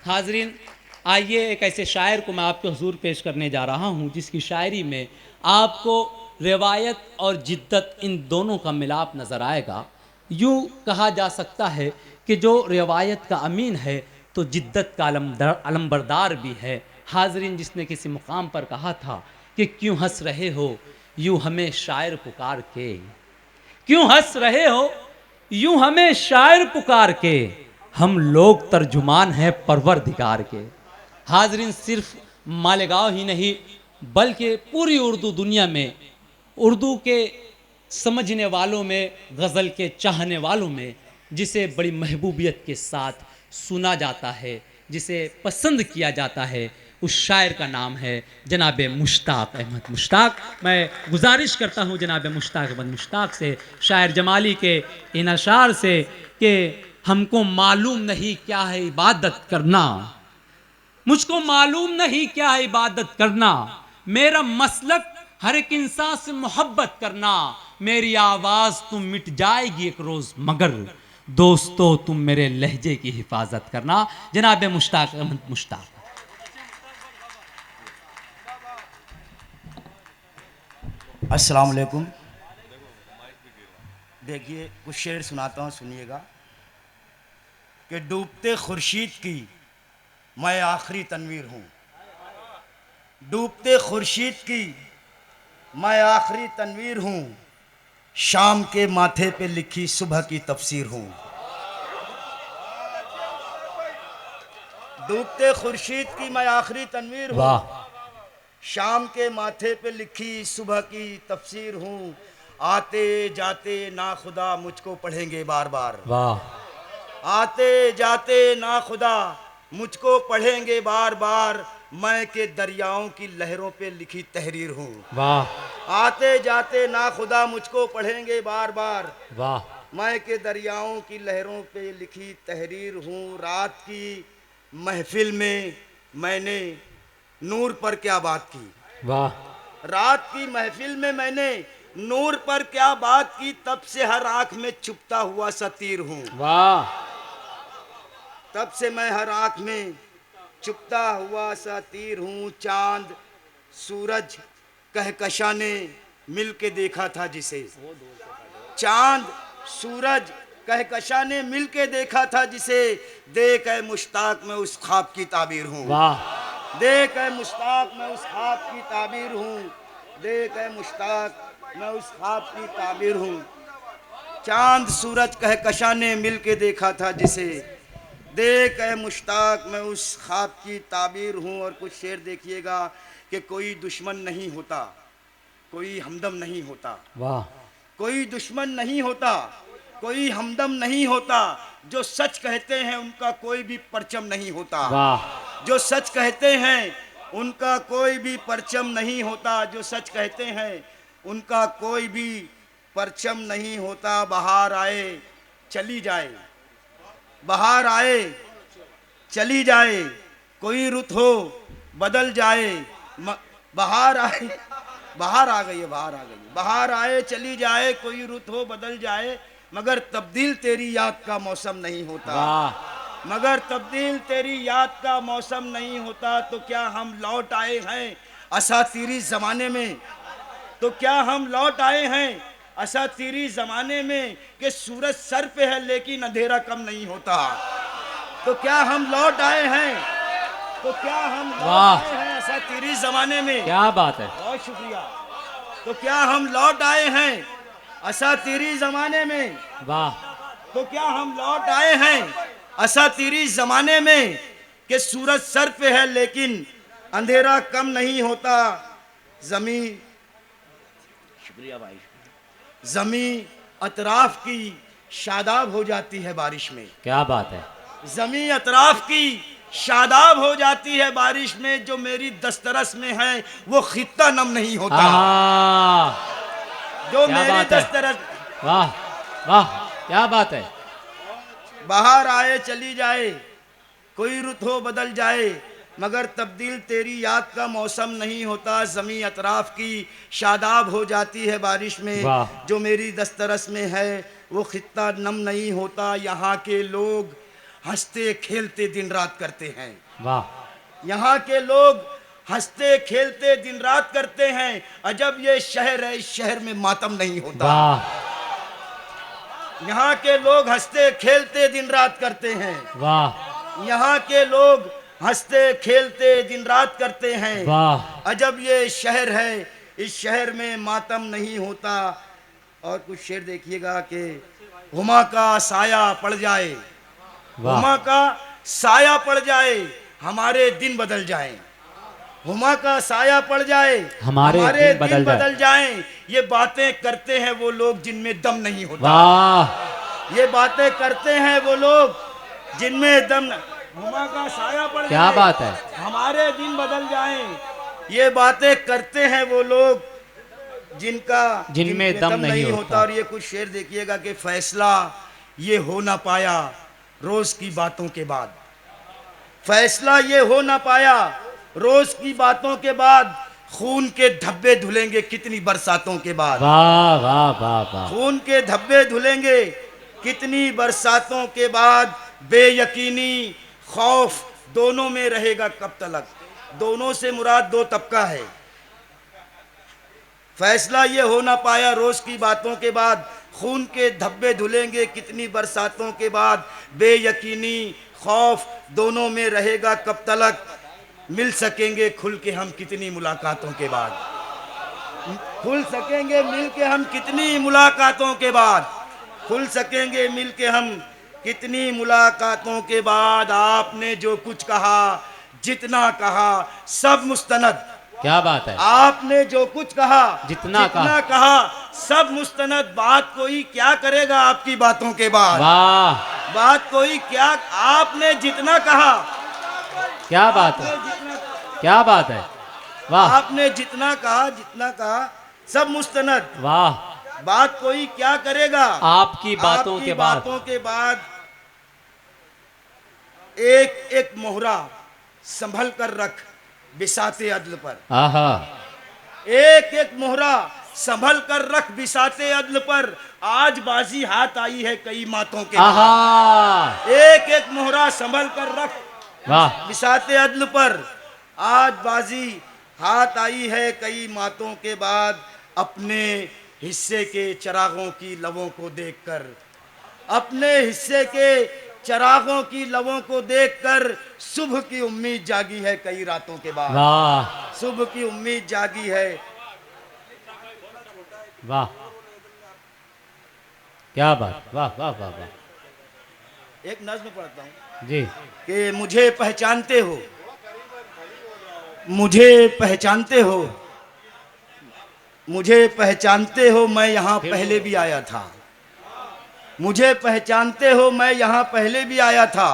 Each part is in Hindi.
हाजरीन, आइए एक ऐसे शायर को मैं आपके हुजूर पेश करने जा रहा हूँ जिसकी शायरी में आपको रिवायत और जिद्दत इन दोनों का मिलाप नज़र आएगा। यूँ कहा जा सकता है कि जो रिवायत का अमीन है तो जिद्दत का अलमबरदार भी है। हाजरीन, जिसने किसी मुकाम पर कहा था कि क्यों हंस रहे हो यूँ हमें शायर पुकार के, क्यों हंस रहे हो यूं हमें शायर पुकार के, हम लोग तर्जुमान हैं परवरदिगार के। हाजरीन, सिर्फ मालेगांव ही नहीं बल्कि पूरी उर्दू दुनिया में, उर्दू के समझने वालों में, गज़ल के चाहने वालों में जिसे बड़ी महबूबियत के साथ सुना जाता है, जिसे पसंद किया जाता है, उस शायर का नाम है जनाब मुश्ताक अहमद मुश्ताक। मैं गुजारिश करता हूँ जनाब मुश्ताक अहमद मुश्ताक से, शायर जमाली के इन अशार से कि हमको मालूम नहीं क्या है इबादत करना, मुझको मालूम नहीं क्या है इबादत करना, मेरा मसलक हर एक इंसान से मोहब्बत करना, मेरी आवाज़ तुम मिट जाएगी एक रोज़ मगर दोस्तों तुम मेरे लहजे की हिफाजत करना। जनाब मुश्ताक अहमद मुश्ताक। अस्सलाम वालेकुम। देखिए कुछ शेर सुनाता हूँ, सुनिएगा कि डूबते खुर्शीद की मैं आखिरी तनवीर हूँ, डूबते खुर्शीद की मैं आखिरी तनवीर हूँ, शाम के माथे पे लिखी सुबह की तफसीर हूँ। डूबते खुर्शीद की मैं आखिरी तनवीर हूँ, शाम के माथे पे लिखी सुबह की तफसीर हूँ, आते जाते ना खुदा मुझको पढ़ेंगे बार बार, वाह। आते जाते ना खुदा मुझको पढ़ेंगे बार बार, मैं के दरियाओं की लहरों पे लिखी तहरीर हूँ। वाह। आते जाते ना खुदा मुझको पढ़ेंगे बार बार, वाह। मैं के दरियाओं की लहरों पे लिखी तहरीर हूँ। रात की महफिल में मैंने नूर पर क्या बात की, वाह। रात की महफिल में मैंने नूर पर क्या बात की, तब से हर आंख में छुपता हुआ सा तीर हूँ। वाह। तब से मैं हर आंख में छुपता हुआ सा तीर हूँ। चांद सूरज कहकशा ने मिल के देखा था जिसे, चांद सूरज कहकशा ने मिल के देखा था जिसे, देख ऐ मुश्ताक मैं उस ख्वाब की ताबीर हूँ। वाह। देख ऐ मुश्ताक मैं उस ख्वाब की ताबीर हूँ, देख ऐ मुश्ताक मैं उस ख्वाब की ताबीर हूँ। चांद सूरज कहकशा ने मिल के देखा था जिसे, देख ऐ मुश्ताक मैं उस ख्वाब की ताबीर हूँ। और कुछ शेर देखिएगा कि कोई दुश्मन नहीं होता, कोई हमदम नहीं होता, वाह। कोई दुश्मन नहीं होता, कोई हमदम नहीं होता, जो सच कहते हैं उनका कोई भी परचम नहीं होता, वाह। जो सच कहते हैं उनका कोई भी परचम नहीं होता, जो सच कहते हैं उनका कोई भी परचम नहीं होता। बाहर आए चली जाए, बाहर आए चली जाए, कोई रुत हो बदल जाए, बाहर आए, बाहर आ गई है, बाहर आ गई है, बाहर आए चली जाए, कोई रुत हो बदल जाए, मगर तब्दील तेरी याद का मौसम नहीं होता, मगर तब्दील तेरी याद का मौसम नहीं होता। तो क्या हम लौट आए हैं असातीरी ज़माने में, तो क्या हम लौट आए हैं असातीरी ज़माने में कि सूरज सर पे है लेकिन अंधेरा कम नहीं होता। तो क्या हम लौट आए हैं, तो क्या हम लौट आए हैं असातीरी ज़माने में, क्या बात है, बहुत शुक्रिया। तो क्या हम लौट आए हैं असातीरी ज़माने में, वाह। तो क्या हम लौट आए हैं असातीरी ज़माने में कि सूरज सर पे है लेकिन अंधेरा कम नहीं होता। ज़मीन, शुक्रिया भाई, ज़मीन अतराफ की शादाब हो जाती है बारिश में, क्या बात है, ज़मीन अतराफ की शादाब हो जाती है बारिश में, जो मेरी दस्तरस में है वो खित्ता नम नहीं होता, जो मेरी दस्तरस, वाह वाह, क्या बात है। बाहर आए चली जाए, कोई रुत हो बदल जाए, मगर तब्दील तेरी याद का मौसम नहीं होता। ज़मीं अतराफ की शादाब हो जाती है बारिश में, जो मेरी दस्तरस में है वो खित्ता नम नहीं होता। यहाँ के लोग हंसते खेलते दिन रात करते हैं। वाह यहाँ के लोग हंसते खेलते दिन रात करते हैं। अजब ये शहर है, इस शहर में मातम नहीं होता। वाह यहाँ के लोग हंसते खेलते दिन रात करते हैं। वाह यहाँ के लोग हंसते खेलते दिन रात करते हैं। वाह अजब ये शहर है, इस शहर में मातम नहीं होता। और कुछ शेर देखिएगा कि हुमा का साया पड़ जाए, वाह हुमा का साया पड़ जाए, हमारे दिन बदल जाए। हुमा का साया पड़ जाए, हमारे दिन बदल जाएं। ये बातें करते हैं वो लोग जिनमें दम नहीं होता। वाह ये बातें करते हैं वो लोग जिनमें दम न... हुमा का साया पड़ क्या जाए, बात है। हमारे दिन बदल जाएं। ये बातें करते हैं वो लोग जिनमें दम नहीं होता। और ये कुछ शेर देखिएगा कि फैसला ये हो ना पाया रोज की बातों के बाद, फैसला ये हो ना पाया रोज की बातों के बाद, खून के धब्बे धुलेंगे कितनी बरसातों के बाद। वाह वाह वाह वाह खून के धब्बे धुलेंगे कितनी बरसातों के बाद, बेयकीनी खौफ दोनों में रहेगा कब तलक। दोनों से मुराद दो तबका है। फैसला ये हो ना पाया रोज की बातों के बाद, खून के धब्बे धुलेंगे कितनी बरसातों के बाद, बेयकीनी खौफ दोनों में रहेगा कब तलक। मिल सकेंगे खुल के हम कितनी मुलाकातों के बाद, खुल सकेंगे मिल के हम कितनी मुलाकातों के बाद, खुल सकेंगे मिल के हम कितनी मुलाकातों के बाद। आपने जो कुछ कहा जितना कहा सब मुस्तनद। क्या बात है। आपने जो कुछ कहा जितना कहा सब मुस्तनद। बात कोई क्या करेगा आपकी बातों के बाद। वाह बात कोई क्या, आपने जितना कहा, क्या बात है, क्या बात है। वाह आपने जितना कहा सब मुस्तनद। वाह बात कोई क्या करेगा आपकी बातों के बाद। बातों के बाद एक एक मोहरा संभल कर रख बिसाते अदल पर। आहा एक एक मोहरा संभल कर रख बिसाते अदल पर, आज बाजी हाथ आई है कई मातों के बाद। आहा एक एक मोहरा संभल कर रख वाह बिसाते अदल पर, आज बाजी हाथ आई है कई मातों के बाद। अपने हिस्से के चरागों की लवों को देखकर, अपने हिस्से के चरागों की लवों को देखकर, सुबह की उम्मीद जागी है कई रातों के बाद। वाह सुबह की उम्मीद जागी है। वाह क्या बात। वाह वाह वाह वाह। एक नज्म पढ़ता हूँ जी कि मुझे पहचानते हो, मुझे पहचानते हो, मुझे पहचानते हो, मैं यहाँ पहले भी आया था। मुझे पहचानते हो, मैं यहाँ पहले भी आया था।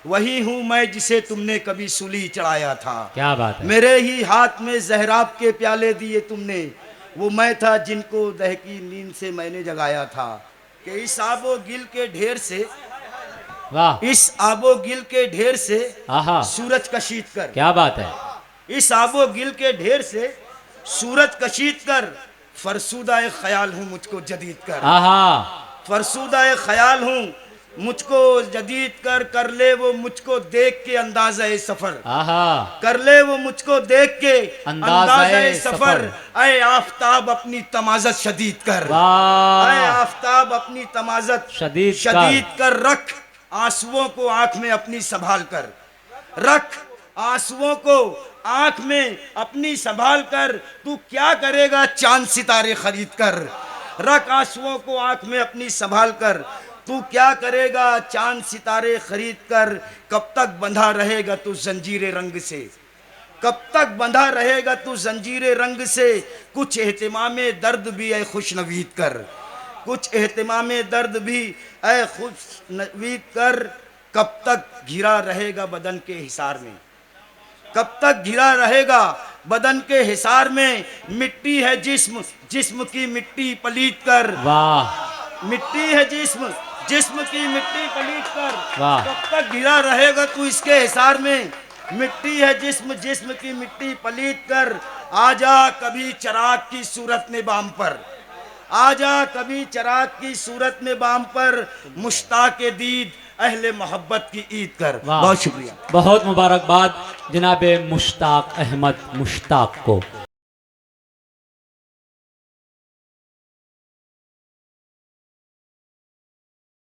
वही हूँ मैं जिसे तुमने कभी सूली चढ़ाया था। क्या बात है। मेरे ही हाथ में जहराब के प्याले दिए तुमने, वो मैं था जिनको दहकी नींद से मैंने जगाया था। कि इस आबो गिल के ढेर से, वाह इस आबो गिल के ढेर से आहा सूरज कशीद कर। क्या बात है। इस आबो गिल के ढेर से सूरज कशीद कर, फरसूदा ख्याल हूँ मुझको जदीद कर। आहा फरसूदा ख्याल हूँ मुझको जदीद कर ले वो मुझको देख के अंदाज़ा सफर। आहा कर ले वो मुझको देख के अंदाज़ा सफर। ऐ आफताब अपनी तमाज़त शदीद कर। वाह ऐ आफताब अपनी तमाज़त शदीद कर। रख आंसुओं को आंख में अपनी संभाल कर, रख आंसुओं को आंख में अपनी संभाल कर। तू क्या करेगा चांद सितारे खरीद कर। रख आंसुओं को आंख में अपनी संभाल कर, तू क्या करेगा चांद सितारे खरीद कर। कब तक बंधा रहेगा तू जंजीरे रंग से, कब तक बंधा रहेगा तू जंजीरे रंग से। कुछ एहतिमामे दर्द भी ऐ खुशनवीद कर, कुछ एहतिमामे दर्द भी ऐ खुशनवीद कर। कब तक घिरा रहेगा बदन के हिसार में, कब तक घिरा रहेगा बदन के हिसार में। मिट्टी है जिस्म, जिस्म की मिट्टी पलीत कर। वाह मिट्टी है जिस्म, जिस्म की मिट्टी पलीत कर। वाह कब तक घिरा रहेगा तू इसके हिसार में। मिट्टी है जिस्म, जिस्म की मिट्टी पलीत कर। आजा कभी चिराग की सूरत में बाम पर, आजा कभी चिराग की सूरत में बाम पर। मुश्ताक दीद अहले मोहब्बत की ईद कर। वाह। बहुत शुक्रिया। बहुत मुबारकबाद जनाब मुश्ताक अहमद मुश्ताक को।